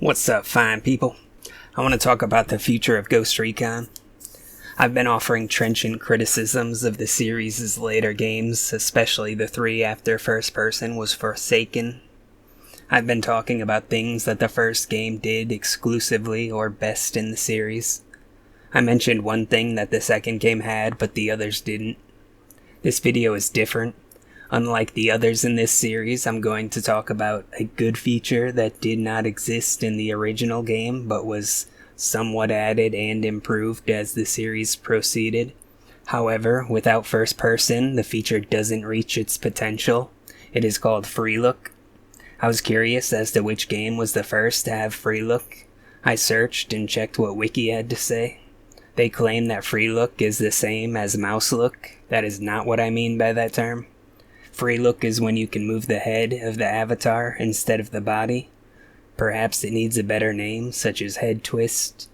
What's up, fine people? I want to talk about the future of Ghost Recon. I've been offering trenchant criticisms of the series' later games, especially the 3 after first person was Forsaken. I've been talking about things that the first game did exclusively or best in the series. I mentioned one thing that the second game had, but the others didn't. This video is different. Unlike the others in this series, I'm going to talk about a good feature that did not exist in the original game, but was somewhat added and improved as the series proceeded. However, without first person, the feature doesn't reach its potential. It is called Free Look. I was curious as to which game was the first to have Free Look. I searched and checked what Wiki had to say. They claim that Free Look is the same as Mouse Look. That is not what I mean by that term. Free Look is when you can move the head of the avatar instead of the body. Perhaps it needs a better name, such as Head Twist.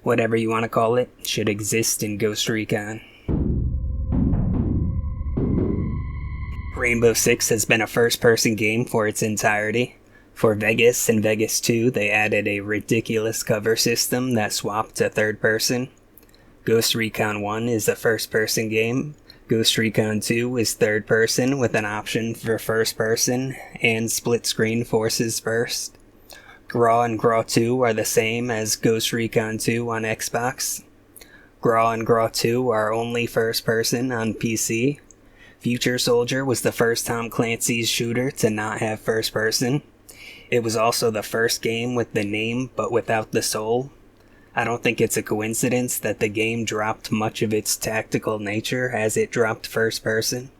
Whatever you want to call it, should exist in Ghost Recon. Rainbow Six has been a first-person game for its entirety. For Vegas and Vegas 2, they added a ridiculous cover system that swapped to third-person. Ghost Recon 1 is a first-person game. Ghost Recon 2 is third-person with an option for first-person and split-screen forces first. GRAW and GRAW 2 are the same as Ghost Recon 2 on Xbox. GRAW and GRAW 2 are only first-person on PC. Future Soldier was the first Tom Clancy's shooter to not have first-person. It was also the first game with the name but without the soul. I don't think it's a coincidence that the game dropped much of its tactical nature as it dropped first person.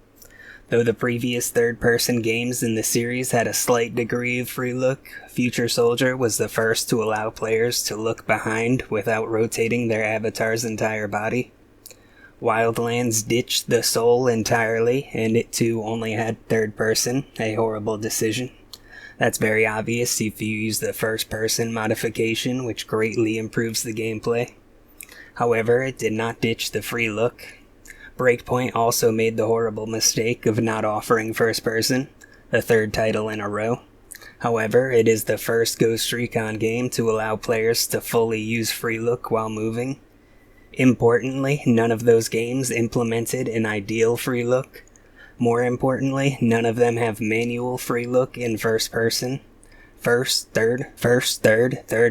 Though the previous third-person games in the series had a slight degree of free look, Future Soldier was the first to allow players to look behind without rotating their avatar's entire body. Wildlands ditched the soul entirely, and it too only had third person, a horrible decision. That's very obvious if you use the first-person modification, which greatly improves the gameplay. However, it did not ditch the free look. Breakpoint also made the horrible mistake of not offering first-person, the third title in a row. However, it is the first Ghost Recon game to allow players to fully use free look while moving. Importantly, none of those games implemented an ideal free look. More importantly, none of them have manual free look in first person. First, third, third,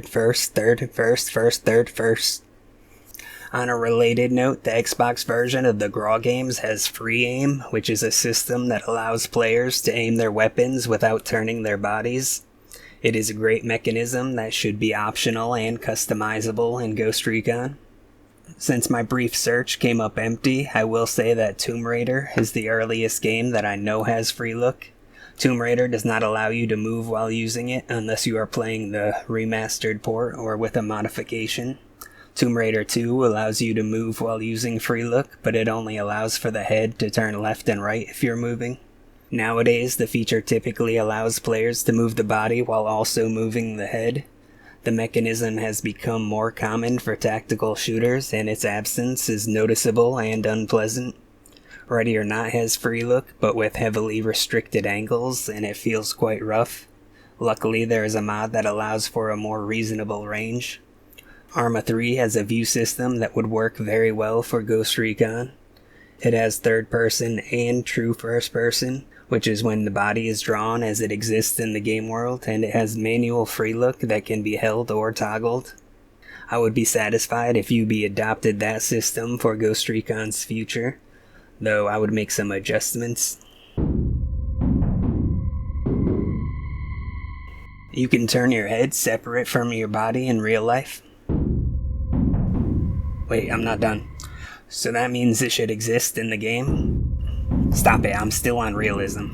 first, third, first. On a related note, the Xbox version of the GRAW games has free aim, which is a system that allows players to aim their weapons without turning their bodies. It is a great mechanism that should be optional and customizable in Ghost Recon. Since my brief search came up empty, I will say that Tomb Raider is the earliest game that I know has free look. Tomb Raider does not allow you to move while using it unless you are playing the remastered port or with a modification. Tomb Raider 2 allows you to move while using free look, but it only allows for the head to turn left and right if you're moving. Nowadays, the feature typically allows players to move the body while also moving the head. The mechanism has become more common for tactical shooters, and its absence is noticeable and unpleasant. Ready or Not has free look, but with heavily restricted angles, and it feels quite rough. Luckily, there is a mod that allows for a more reasonable range. Arma 3 has a view system that would work very well for Ghost Recon. It has third person and true first person, which is when the body is drawn as it exists in the game world, and it has manual free look that can be held or toggled. I would be satisfied if Ubi adopted that system for Ghost Recon's future, though I would make some adjustments. You can turn your head separate from your body in real life. Wait, I'm not done. So that means it should exist in the game? Stop it, I'm still on Realism.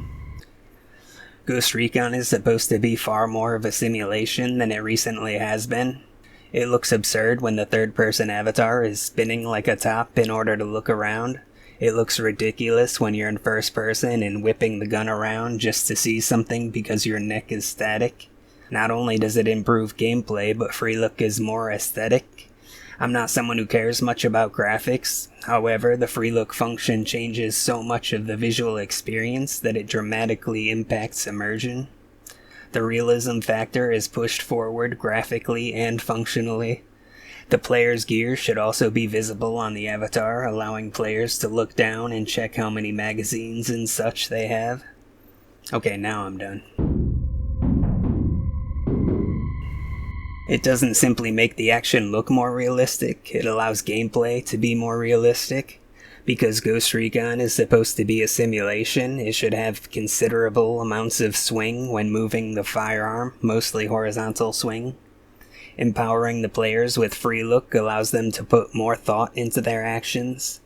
Ghost Recon is supposed to be far more of a simulation than it recently has been. It looks absurd when the third-person avatar is spinning like a top in order to look around. It looks ridiculous when you're in first person and whipping the gun around just to see something because your neck is static. Not only does it improve gameplay, but free look is more aesthetic. I'm not someone who cares much about graphics. However, the free look function changes so much of the visual experience that it dramatically impacts immersion. The realism factor is pushed forward graphically and functionally. The player's gear should also be visible on the avatar, allowing players to look down and check how many magazines and such they have. Okay, now I'm done. It doesn't simply make the action look more realistic, it allows gameplay to be more realistic. Because Ghost Recon is supposed to be a simulation, it should have considerable amounts of swing when moving the firearm, mostly horizontal swing. Empowering the players with free look allows them to put more thought into their actions.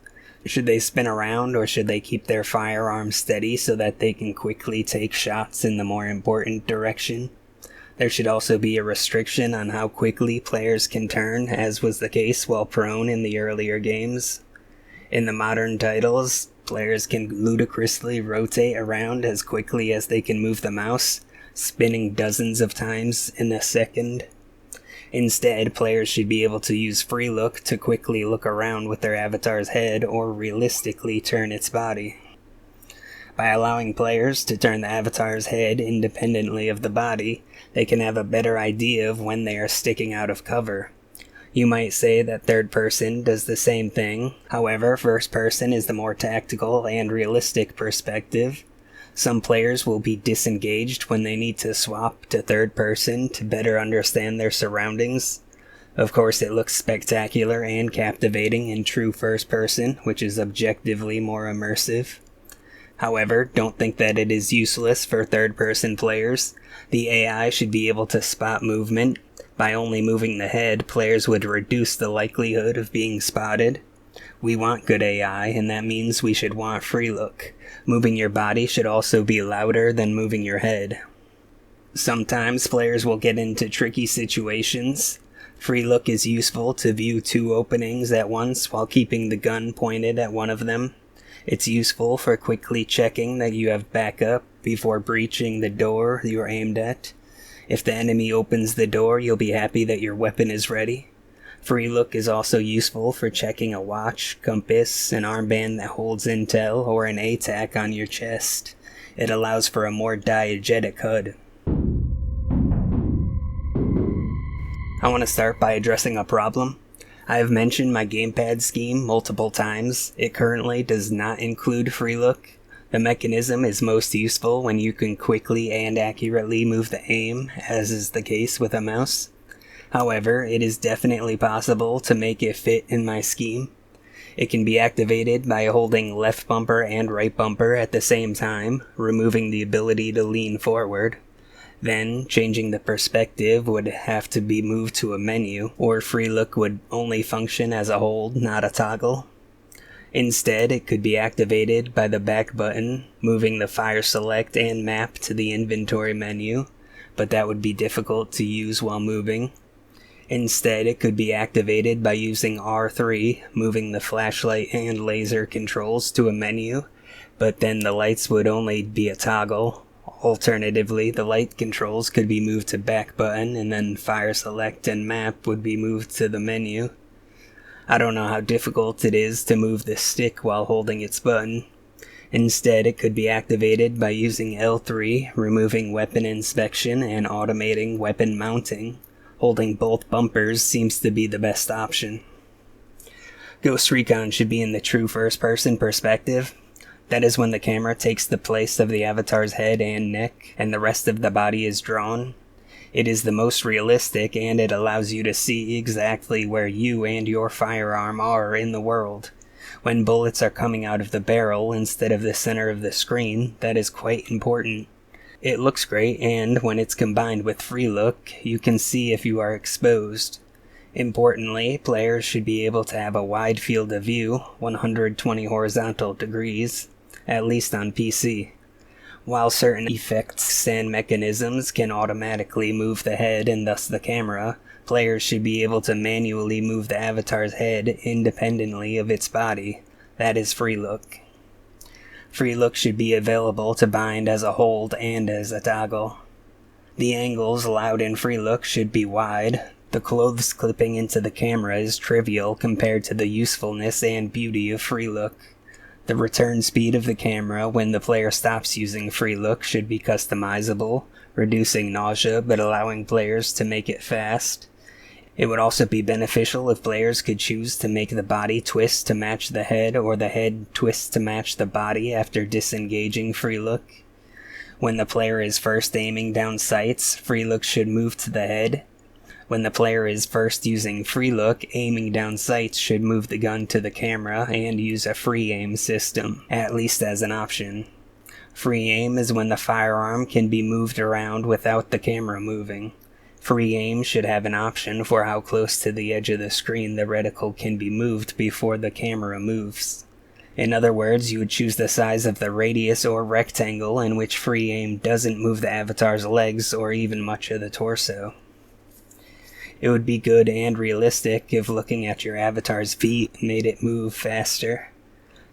Should they spin around or should they keep their firearm steady so that they can quickly take shots in the more important direction? There should also be a restriction on how quickly players can turn, as was the case while prone in the earlier games. In the modern titles, players can ludicrously rotate around as quickly as they can move the mouse, spinning dozens of times in a second. Instead, players should be able to use free look to quickly look around with their avatar's head or realistically turn its body. By allowing players to turn the avatar's head independently of the body, they can have a better idea of when they are sticking out of cover. You might say that third person does the same thing, however, first person is the more tactical and realistic perspective. Some players will be disengaged when they need to swap to third person to better understand their surroundings. Of course, it looks spectacular and captivating in true first person, which is objectively more immersive. However, don't think that it is useless for third person players. The AI should be able to spot movement. By only moving the head, players would reduce the likelihood of being spotted. We want good AI, and that means we should want free look. Moving your body should also be louder than moving your head. Sometimes players will get into tricky situations. Free look is useful to view two openings at once while keeping the gun pointed at one of them. It's useful for quickly checking that you have backup before breaching the door you're aimed at. If the enemy opens the door, you'll be happy that your weapon is ready. Free look is also useful for checking a watch, compass, an armband that holds intel, or an ATAC on your chest. It allows for a more diegetic HUD. I want to start by addressing a problem. I have mentioned my gamepad scheme multiple times. It currently does not include free look. The mechanism is most useful when you can quickly and accurately move the aim, as is the case with a mouse. However, it is definitely possible to make it fit in my scheme. It can be activated by holding left bumper and right bumper at the same time, removing the ability to lean forward. Then, changing the perspective would have to be moved to a menu, or free look would only function as a hold, not a toggle. Instead, it could be activated by the back button, moving the fire select and map to the inventory menu, but that would be difficult to use while moving. Instead, it could be activated by using R3, moving the flashlight and laser controls to a menu, but then the lights would only be a toggle. Alternatively, the light controls could be moved to back button, and then fire select and map would be moved to the menu. I don't know how difficult it is to move the stick while holding its button. Instead, it could be activated by using L3, removing weapon inspection and automating weapon mounting. Holding both bumpers seems to be the best option. Ghost Recon should be in the true first-person perspective. That is when the camera takes the place of the avatar's head and neck, and the rest of the body is drawn. It is the most realistic, and it allows you to see exactly where you and your firearm are in the world. When bullets are coming out of the barrel instead of the center of the screen, that is quite important. It looks great, and when it's combined with free look, you can see if you are exposed. Importantly, players should be able to have a wide field of view, 120 horizontal degrees, at least on PC. While certain effects and mechanisms can automatically move the head and thus the camera, players should be able to manually move the avatar's head independently of its body. That is free look. Free look should be available to bind as a hold and as a toggle. The angles allowed in free look should be wide. The clothes clipping into the camera is trivial compared to the usefulness and beauty of free look. The return speed of the camera when the player stops using free look should be customizable, reducing nausea but allowing players to make it fast. It would also be beneficial if players could choose to make the body twist to match the head or the head twist to match the body after disengaging free look. When the player is first aiming down sights, free look should move to the head. When the player is first using free look, aiming down sights should move the gun to the camera and use a free aim system, at least as an option. Free aim is when the firearm can be moved around without the camera moving. Free aim should have an option for how close to the edge of the screen the reticle can be moved before the camera moves. In other words, you would choose the size of the radius or rectangle in which free aim doesn't move the avatar's legs or even much of the torso. It would be good and realistic if looking at your avatar's feet made it move faster.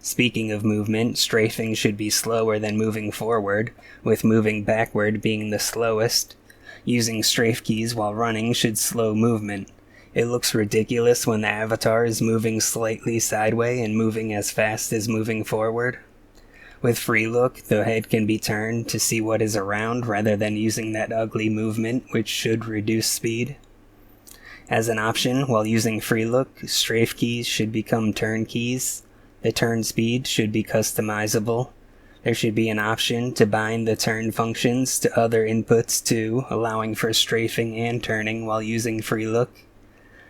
Speaking of movement, strafing should be slower than moving forward, with moving backward being the slowest. Using strafe keys while running should slow movement. It looks ridiculous when the avatar is moving slightly sideways and moving as fast as moving forward. With free look, the head can be turned to see what is around rather than using that ugly movement, which should reduce speed. As an option, while using free look, strafe keys should become turn keys. The turn speed should be customizable. There should be an option to bind the turn functions to other inputs too, allowing for strafing and turning while using free look.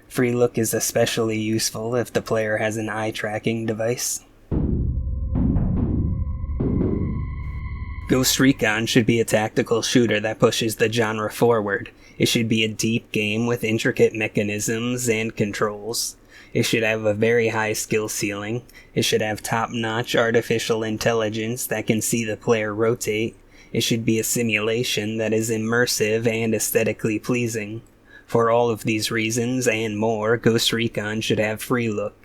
Free look is especially useful if the player has an eye tracking device. Ghost Recon should be a tactical shooter that pushes the genre forward. It should be a deep game with intricate mechanisms and controls. It should have a very high skill ceiling. It should have top-notch artificial intelligence that can see the player rotate. It should be a simulation that is immersive and aesthetically pleasing. For all of these reasons and more, Ghost Recon should have free look.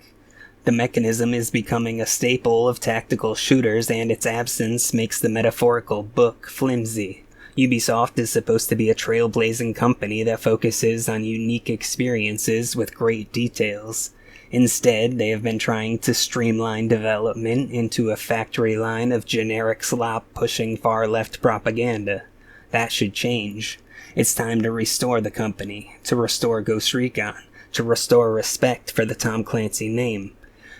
The mechanism is becoming a staple of tactical shooters, and its absence makes the metaphorical book flimsy. Ubisoft is supposed to be a trailblazing company that focuses on unique experiences with great details. Instead, they have been trying to streamline development into a factory line of generic slop pushing far-left propaganda. That should change. It's time to restore the company, to restore Ghost Recon, to restore respect for the Tom Clancy name.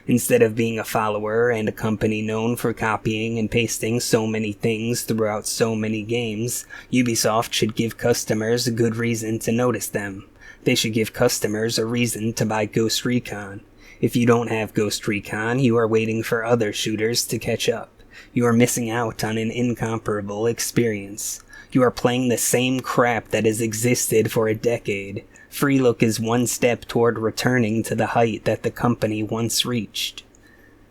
Instead of being a follower and a company known for copying and pasting so many things throughout so many games, Ubisoft should give customers a good reason to notice them. They should give customers a reason to buy Ghost Recon. If you don't have Ghost Recon, you are waiting for other shooters to catch up. You are missing out on an incomparable experience. You are playing the same crap that has existed for a decade. Free look is one step toward returning to the height that the company once reached.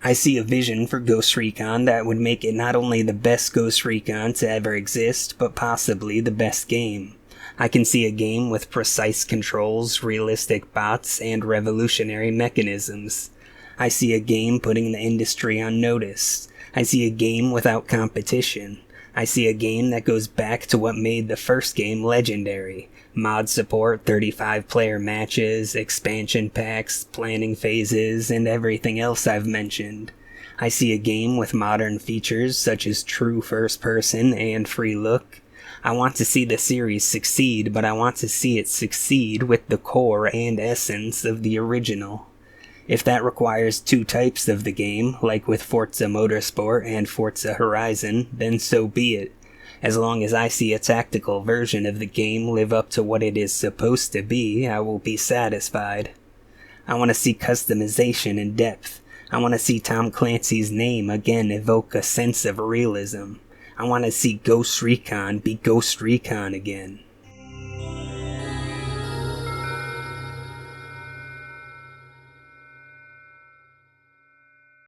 I see a vision for Ghost Recon that would make it not only the best Ghost Recon to ever exist, but possibly the best game. I can see a game with precise controls, realistic bots, and revolutionary mechanisms. I see a game putting the industry on notice. I see a game without competition. I see a game that goes back to what made the first game legendary. Mod support, 35-player matches, expansion packs, planning phases, and everything else I've mentioned. I see a game with modern features such as true first-person and free look. I want to see the series succeed, but I want to see it succeed with the core and essence of the original. If that requires two types of the game, like with Forza Motorsport and Forza Horizon, then so be it. As long as I see a tactical version of the game live up to what it is supposed to be, I will be satisfied. I want to see customization and depth. I want to see Tom Clancy's name again evoke a sense of realism. I want to see Ghost Recon be Ghost Recon again.